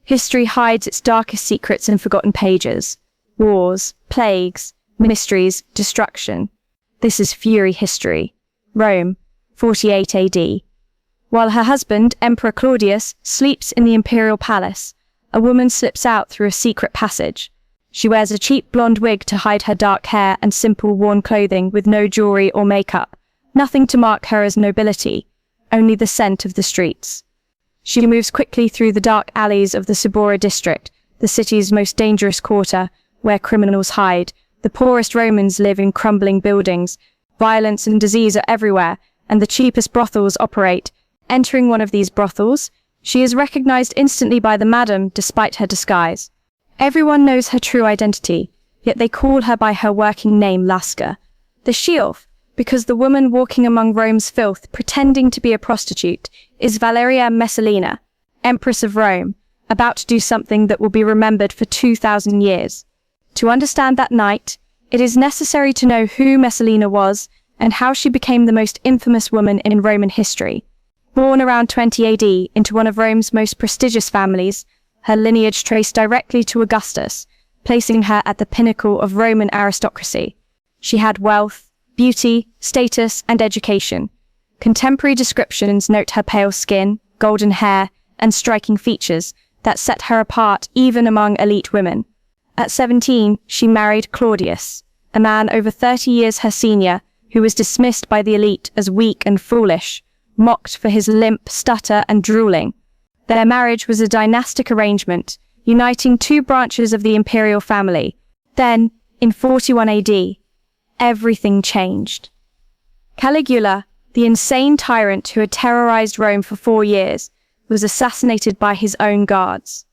History hides its darkest secrets in forgotten pages. Wars, plagues, mysteries, destruction. This is Fury history. Rome, 48 AD. While her husband, Emperor Claudius, sleeps in the imperial palace, a woman slips out through a secret passage. She wears a cheap blonde wig to hide her dark hair and simple worn clothing with no jewelry or makeup, nothing to mark her as nobility, only the scent of the streets. She moves quickly through the dark alleys of the Subura district, the city's most dangerous quarter, where criminals hide. The poorest Romans live in crumbling buildings. Violence and disease are everywhere, and the cheapest brothels operate. Entering one of these brothels, she is recognized instantly by the madam despite her disguise. Everyone knows her true identity, yet they call her by her working name Lasca, the she-wolf, because the woman walking among Rome's filth, pretending to be a prostitute, is Valeria Messalina, Empress of Rome, about to do something that will be remembered for 2,000 years. To understand that night, it is necessary to know who Messalina was and how she became the most infamous woman in Roman history. Born around 20 AD into one of Rome's most prestigious families, her lineage traced directly to Augustus, placing her at the pinnacle of Roman aristocracy. She had wealth, beauty, status, and education. Contemporary descriptions note her pale skin, golden hair, and striking features that set her apart even among elite women. At 17, she married Claudius, a man over 30 years her senior, who was dismissed by the elite as weak and foolish, mocked for his limp, stutter, and drooling. Their marriage was a dynastic arrangement, uniting two branches of the imperial family. Then, in 41 AD, everything changed. Caligula, the insane tyrant who had terrorized Rome for 4 years, was assassinated by his own guards.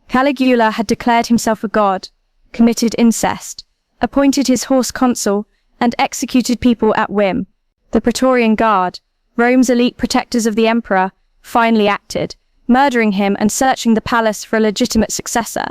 Caligula had declared himself a god, committed incest, appointed his horse consul, and executed people at whim. The Praetorian Guard, Rome's elite protectors of the emperor, finally acted, murdering him and searching the palace for a legitimate successor.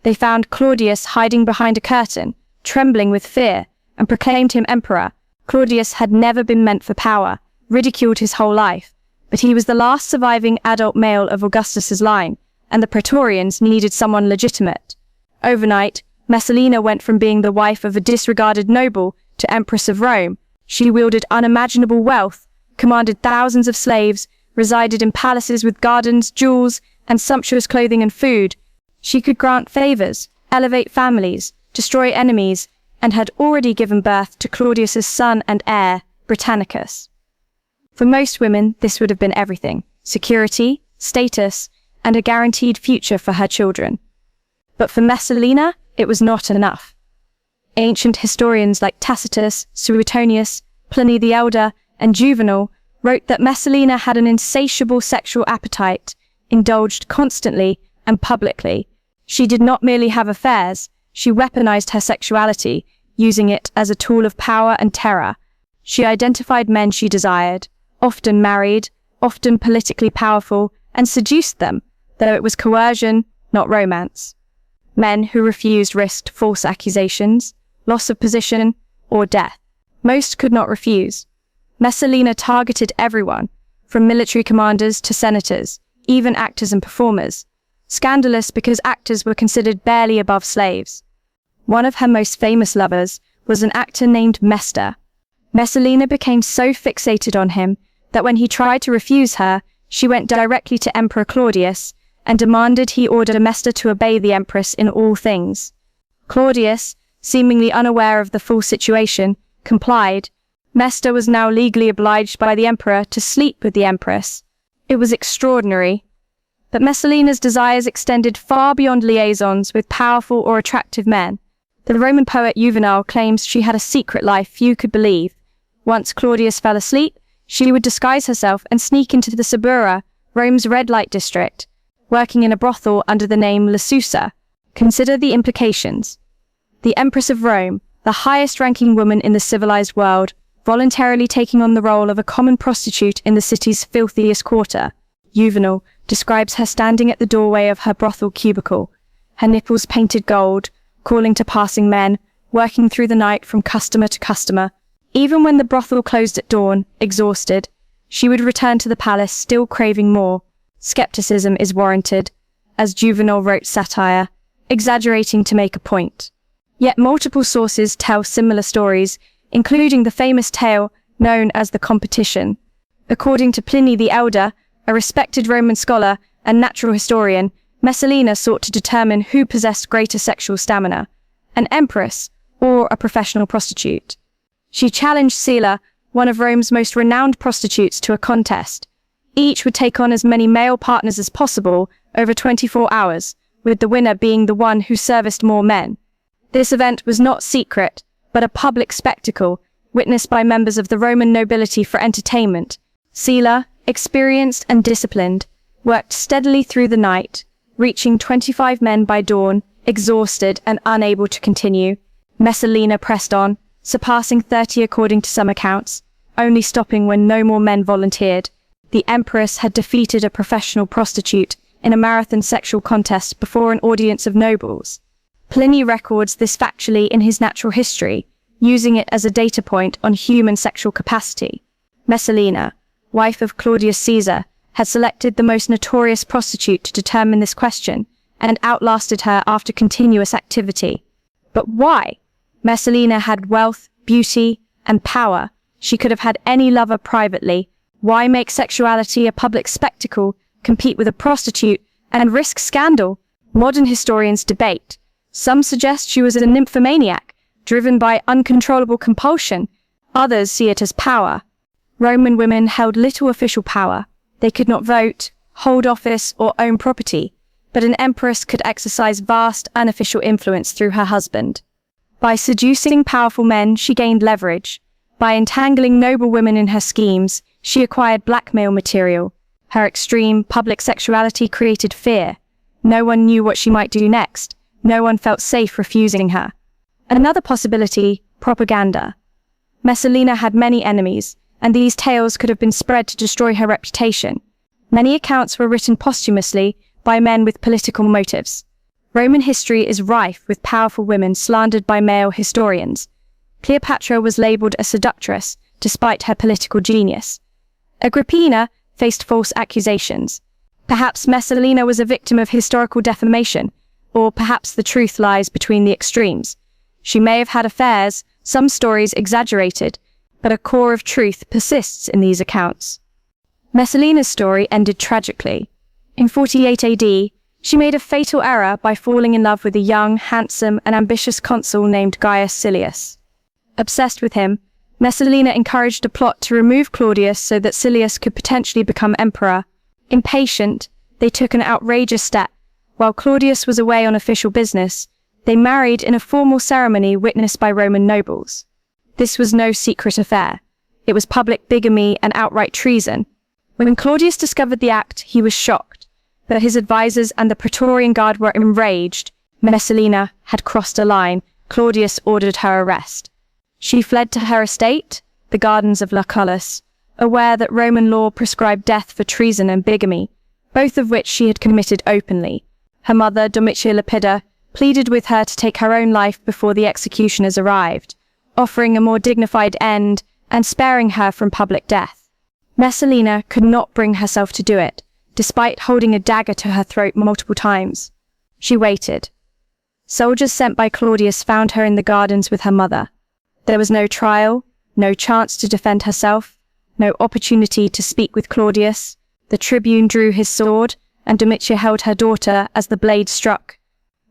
They found Claudius hiding behind a curtain, trembling with fear, and proclaimed him emperor. Claudius had never been meant for power, ridiculed his whole life, but he was the last surviving adult male of Augustus's line, and the Praetorians needed someone legitimate. Overnight, Messalina went from being the wife of a disregarded noble to Empress of Rome. She wielded unimaginable wealth, commanded thousands of slaves, resided in palaces with gardens, jewels, and sumptuous clothing and food. She could grant favors, elevate families, destroy enemies, and had already given birth to Claudius's son and heir, Britannicus. For most women, this would have been everything: security, status, and a guaranteed future for her children. But for Messalina, it was not enough. Ancient historians like Tacitus, Suetonius, Pliny the Elder, and Juvenal wrote that Messalina had an insatiable sexual appetite, indulged constantly and publicly. She did not merely have affairs, she weaponized her sexuality, using it as a tool of power and terror. She identified men she desired, often married, often politically powerful, and seduced them, though it was coercion, not romance. Men who refused risked false accusations, loss of position, or death. Most could not refuse. Messalina targeted everyone, from military commanders to senators, even actors and performers. Scandalous because actors were considered barely above slaves. One of her most famous lovers was an actor named Mester. Messalina became so fixated on him that when he tried to refuse her, she went directly to Emperor Claudius and demanded he order Mester to obey the Empress in all things. Claudius, seemingly unaware of the full situation, complied. Mester was now legally obliged by the emperor to sleep with the Empress. It was extraordinary. But Messalina's desires extended far beyond liaisons with powerful or attractive men. The Roman poet Juvenal claims she had a secret life few could believe. Once Claudius fell asleep, she would disguise herself and sneak into the Subura, Rome's red light district, working in a brothel under the name Lassusa. Consider the implications. The Empress of Rome, the highest-ranking woman in the civilized world, voluntarily taking on the role of a common prostitute in the city's filthiest quarter. Juvenal describes her standing at the doorway of her brothel cubicle, her nipples painted gold, calling to passing men, working through the night from customer to customer. Even when the brothel closed at dawn, exhausted, she would return to the palace still craving more. Skepticism is warranted. as Juvenal wrote satire, exaggerating to make a point. Yet multiple sources tell similar stories, including the famous tale known as the competition. According to Pliny the Elder, a respected Roman scholar and natural historian, Messalina sought to determine who possessed greater sexual stamina, an empress or a professional prostitute. She challenged Scylla, one of Rome's most renowned prostitutes, to a contest. Each would take on as many male partners as possible over 24 hours, with the winner being the one who serviced more men. This event was not secret, but a public spectacle, witnessed by members of the Roman nobility for entertainment. Scylla, experienced and disciplined, worked steadily through the night, reaching 25 men by dawn, exhausted and unable to continue. Messalina pressed on, surpassing 30 according to some accounts, only stopping when no more men volunteered. The Empress had defeated a professional prostitute in a marathon sexual contest before an audience of nobles. Pliny records this factually in his natural history, using it as a data point on human sexual capacity. Messalina, wife of Claudius Caesar, had selected the most notorious prostitute to determine this question, and outlasted her after continuous activity. But why? Messalina had wealth, beauty, and power. She could have had any lover privately. Why make sexuality a public spectacle, compete with a prostitute, and risk scandal? Modern historians debate. Some suggest she was a nymphomaniac, driven by uncontrollable compulsion. Others see it as power. Roman women held little official power. They could not vote, hold office, or own property, but an empress could exercise vast unofficial influence through her husband. By seducing powerful men, she gained leverage. By entangling noble women in her schemes, she acquired blackmail material. Her extreme public sexuality created fear. No one knew what she might do next. No one felt safe refusing her. Another possibility, propaganda. Messalina had many enemies, and these tales could have been spread to destroy her reputation. Many accounts were written posthumously by men with political motives. Roman history is rife with powerful women slandered by male historians. Cleopatra was labeled a seductress, despite her political genius. Agrippina faced false accusations. Perhaps Messalina was a victim of historical defamation, or perhaps the truth lies between the extremes. She may have had affairs, some stories exaggerated, but a core of truth persists in these accounts. Messalina's story ended tragically. In 48 AD, she made a fatal error by falling in love with a young, handsome, and ambitious consul named Gaius Silius. Obsessed with him, Messalina encouraged a plot to remove Claudius so that Silius could potentially become emperor. Impatient, they took an outrageous step. While Claudius was away on official business, they married in a formal ceremony witnessed by Roman nobles. This was no secret affair. It was public bigamy and outright treason. When Claudius discovered the act, he was shocked, but his advisors and the Praetorian Guard were enraged. Messalina had crossed a line. Claudius ordered her arrest. She fled to her estate, the gardens of Lucullus, aware that Roman law prescribed death for treason and bigamy, both of which she had committed openly. Her mother, Domitia Lepida, pleaded with her to take her own life before the executioners arrived, offering a more dignified end and sparing her from public death. Messalina could not bring herself to do it, despite holding a dagger to her throat multiple times. She waited. Soldiers sent by Claudius found her in the gardens with her mother. There was no trial, no chance to defend herself, no opportunity to speak with Claudius. The tribune drew his sword, and Domitia held her daughter as the blade struck.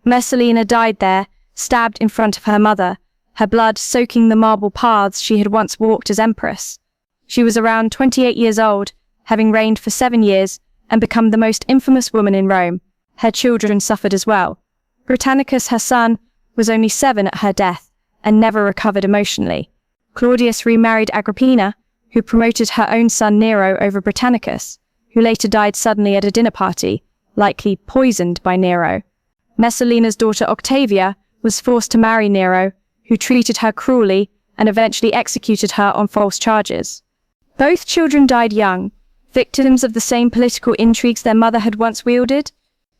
Messalina died there, stabbed in front of her mother, her blood soaking the marble paths she had once walked as empress. She was around 28 years old, having reigned for 7 years, and become the most infamous woman in Rome. Her children suffered as well. Britannicus, her son, was only 7 at her death, and never recovered emotionally. Claudius remarried Agrippina, who promoted her own son Nero over Britannicus, who later died suddenly at a dinner party, likely poisoned by Nero. Messalina's daughter Octavia was forced to marry Nero, who treated her cruelly and eventually executed her on false charges. Both children died young, victims of the same political intrigues their mother had once wielded.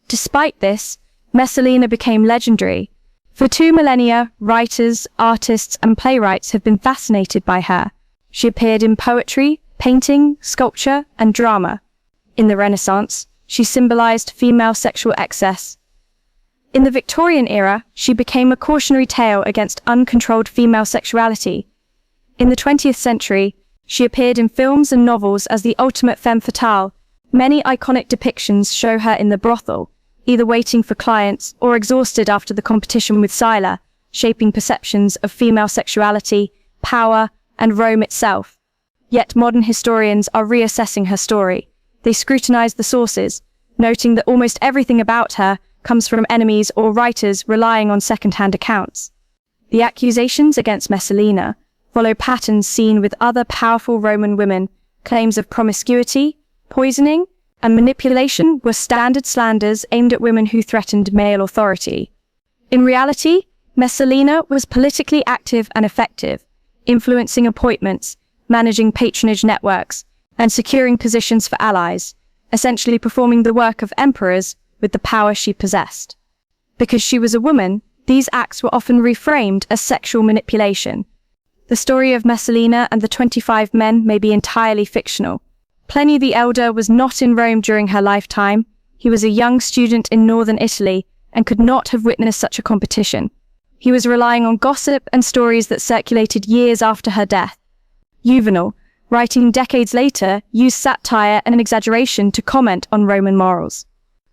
Despite this, Messalina became legendary. For 2 millennia, writers, artists, and playwrights have been fascinated by her. She appeared in poetry, painting, sculpture, and drama. In the Renaissance, She symbolized female sexual excess. In the Victorian era, she became a cautionary tale against uncontrolled female sexuality. In the 20th century, she appeared in films and novels as the ultimate femme fatale. Many iconic depictions show her in the brothel, either waiting for clients or exhausted after the competition with Scylla, shaping perceptions of female sexuality, power, and Rome itself. Yet modern historians are reassessing her story. They scrutinize the sources, noting that almost everything about her comes from enemies or writers relying on second-hand accounts. The accusations against Messalina follow patterns seen with other powerful Roman women. Claims of promiscuity, poisoning, and manipulation were standard slanders aimed at women who threatened male authority. In reality, Messalina was politically active and effective, influencing appointments, managing patronage networks, and securing positions for allies, essentially performing the work of emperors with the power she possessed. Because she was a woman, these acts were often reframed as sexual manipulation. The story of Messalina and the 25 men may be entirely fictional. Pliny the Elder was not in Rome during her lifetime. He was a young student in northern Italy and could not have witnessed such a competition. He was relying on gossip and stories that circulated years after her death. Juvenal, writing decades later, used satire and exaggeration to comment on Roman morals.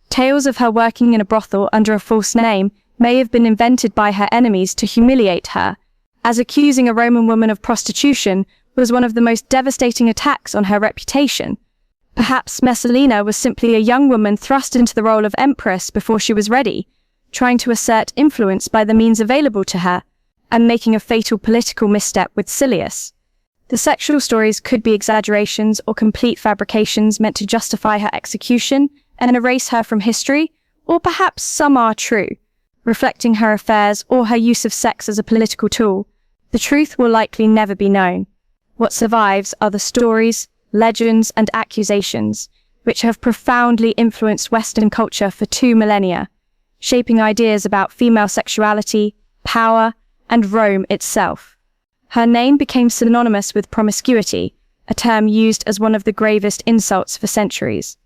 Tales of her working in a brothel under a false name may have been invented by her enemies to humiliate her, as accusing a Roman woman of prostitution was one of the most devastating attacks on her reputation. Perhaps Messalina was simply a young woman thrust into the role of Empress before she was ready, trying to assert influence by the means available to her, and making a fatal political misstep with Silius. The sexual stories could be exaggerations or complete fabrications meant to justify her execution and erase her from history, or perhaps some are true, reflecting her affairs or her use of sex as a political tool. The truth will likely never be known. What survives are the stories, legends, and accusations, which have profoundly influenced Western culture for 2 millennia, shaping ideas about female sexuality, power, and Rome itself. Her name became synonymous with promiscuity, a term used as one of the gravest insults for centuries.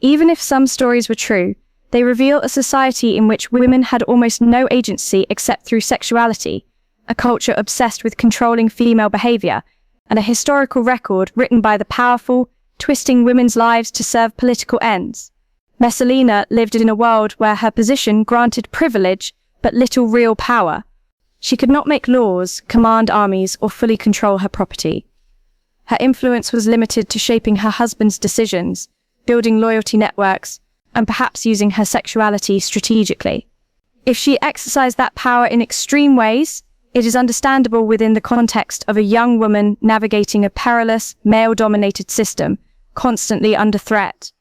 Even if some stories were true, they reveal a society in which women had almost no agency except through sexuality, a culture obsessed with controlling female behavior, and a historical record written by the powerful, twisting women's lives to serve political ends. Messalina lived in a world where her position granted privilege but little real power. She could not make laws, command armies, or fully control her property. Her influence was limited to shaping her husband's decisions, building loyalty networks, and perhaps using her sexuality strategically. If she exercised that power in extreme ways, it is understandable within the context of a young woman navigating a perilous, male-dominated system, constantly under threat.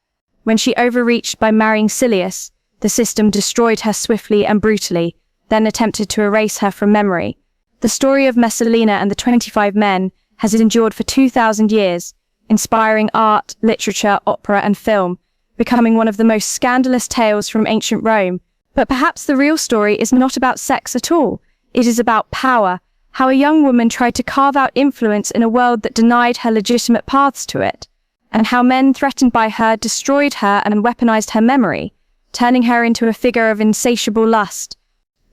When she overreached by marrying Silius, the system destroyed her swiftly and brutally, then attempted to erase her from memory. The story of Messalina and the 25 men has endured for 2,000 years, inspiring art, literature, opera, and film, becoming one of the most scandalous tales from ancient Rome. But perhaps the real story is not about sex at all. It is about power, how a young woman tried to carve out influence in a world that denied her legitimate paths to it, and how men threatened by her destroyed her and weaponized her memory, turning her into a figure of insatiable lust.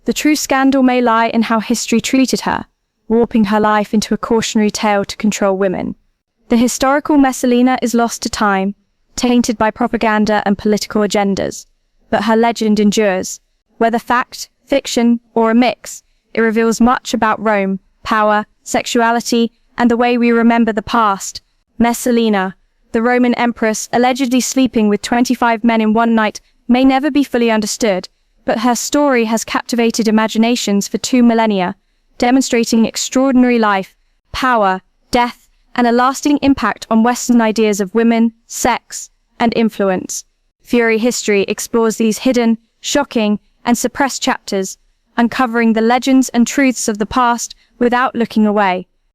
The true scandal may lie in how history treated her, warping her life into a cautionary tale to control women. The historical Messalina is lost to time, tainted by propaganda and political agendas, but her legend endures. Whether fact, fiction, or a mix, it reveals much about Rome, power, sexuality, and the way we remember the past. Messalina, the Roman empress allegedly sleeping with 25 men in one night, may never be fully understood, but her story has captivated imaginations for 2 millennia, demonstrating extraordinary life, power, death, and a lasting impact on Western ideas of women, sex, and influence. Fury History explores these hidden, shocking, and suppressed chapters, uncovering the legends and truths of the past without looking away.